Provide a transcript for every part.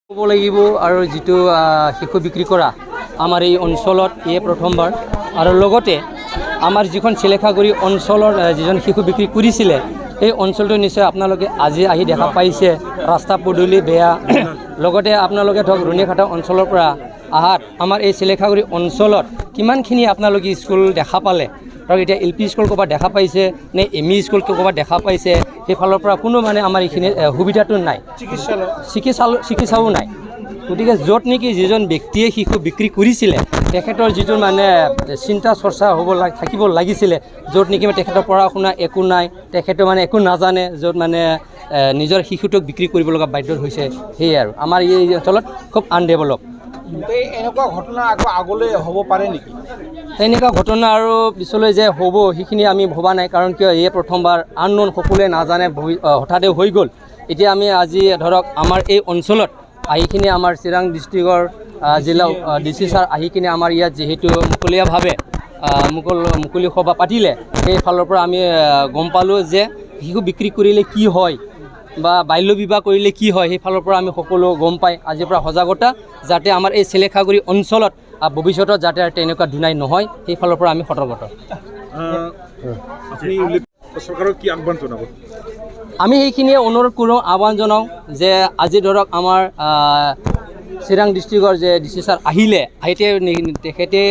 ক'ব লাগিব আৰু যিটো শিশু বিক্ৰী কৰা আমাৰ এই অঞ্চলত এই প্ৰথমবাৰ আৰু লগতে আমাৰ যিখন চিলেখাগুৰি অঞ্চলৰ যিজন শিশু বিক্ৰী কৰিছিলে এই অঞ্চলটো নিশ্চয় আপোনালোকে আজি আহি দেখা পাইছে ৰাস্তা পদূলি বেয়া লগতে আপোনালোকে ধৰক ৰুণিখাটা অঞ্চলৰ পৰা আহাত আমাৰ এই চিলেখাগুৰি অঞ্চলত কিমানখিনি আপোনালোকে স্কুল দেখা পালে ধৰক এতিয়া এল পি স্কুল ক'ৰবাত দেখা পাইছে নে এম ই স্কুল ক'ৰবাত দেখা পাইছে সেইফালৰ পৰা কোনো মানে আমাৰ এইখিনি সুবিধাটো নাই চিকিৎসাও নাই গতিকে য'ত নেকি যিজন ব্যক্তিয়ে শিশু বিক্ৰী কৰিছিলে তেখেতৰ যিটো মানে চিন্তা চৰ্চা হ'ব থাকিব লাগিছিলে য'ত নেকি তেখেতৰ পঢ়া শুনা একো নাই তেখেতে মানে একো নাজানে য'ত মানে নিজৰ শিশুটোক বিক্ৰী কৰিব লগা বাধ্য হৈছে সেয়ে আৰু আমাৰ এই অঞ্চলত খুব আনডেভেলপ এনেকুৱা ঘটনা আকৌ আগলৈ হ'ব পাৰে নেকি তেনেকুৱা ঘটনা আৰু পিছলৈ যে হ'ব সেইখিনি আমি ভবা নাই কাৰণ কিয় এই প্ৰথমবাৰ আননোন সকলোৱে নাজানে হঠাতে হৈ গ'ল এতিয়া আমি আজি ধৰক আমাৰ এই অঞ্চলত আহিখিনি আমাৰ চিৰাং ডিষ্ট্ৰিক্টৰ জিলা DC ছাৰ আহিখিনি আমাৰ ইয়াত যিহেতু মুকলিয়াভাৱে মুকলি সভা পাতিলে সেইফালৰ পৰা আমি গম পালোঁ যে শিশু বিক্ৰী কৰিলে কি হয় বা বাল্য বিবাহ কৰিলে কি হয় সেইফালৰ পৰা আমি সকলো গম পাই আজিৰ পৰা সজাগতা যাতে আমাৰ এই চিলেখাগুৰি অঞ্চলত ভৱিষ্যতত যাতে তেনেকুৱা দুনাই নহয় সেইফালৰ পৰা আমি সতৰ্কতা চৰকাৰক কি আহ্বান জনাব আমি সেইখিনিয়ে অনুৰোধ কৰোঁ আহ্বান জনাওঁ যে আজি ধৰক আমাৰ চিৰাং ডিষ্ট্ৰিক্টৰ যে DC ছাৰ আহিলে তেখেতে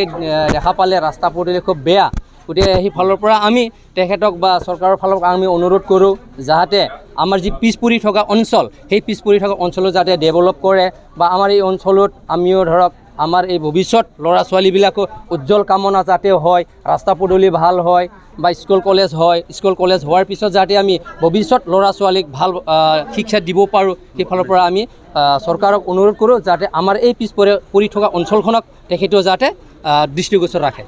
দেখা পালে ৰাস্তা পদূলি খুব বেয়া গতিকে সেইফালৰ পৰা আমি তেখেতক বা চৰকাৰৰ ফালৰ পৰা আমি অনুৰোধ কৰোঁ যাতে আমাৰ যি পিছ পৰি থকা অঞ্চল সেই পিছ পৰি থকা অঞ্চলত যাতে ডেভেলপ কৰে বা আমাৰ এই অঞ্চলত আমিও ধৰক আমাৰ এই ভৱিষ্যত ল'ৰা ছোৱালীবিলাকো উজ্জ্বল কামনা যাতে হয় ৰাস্তা পদূলি ভাল হয় বা স্কুল কলেজ হোৱাৰ পিছত যাতে আমি ভৱিষ্যত ল'ৰা ছোৱালীক ভাল শিক্ষা দিব পাৰোঁ সেইফালৰ পৰা আমি চৰকাৰক অনুৰোধ কৰোঁ যাতে আমাৰ এই পিছ পৰি থকা অঞ্চলখনক তেখেতেও যাতে দৃষ্টিগোচৰ ৰাখে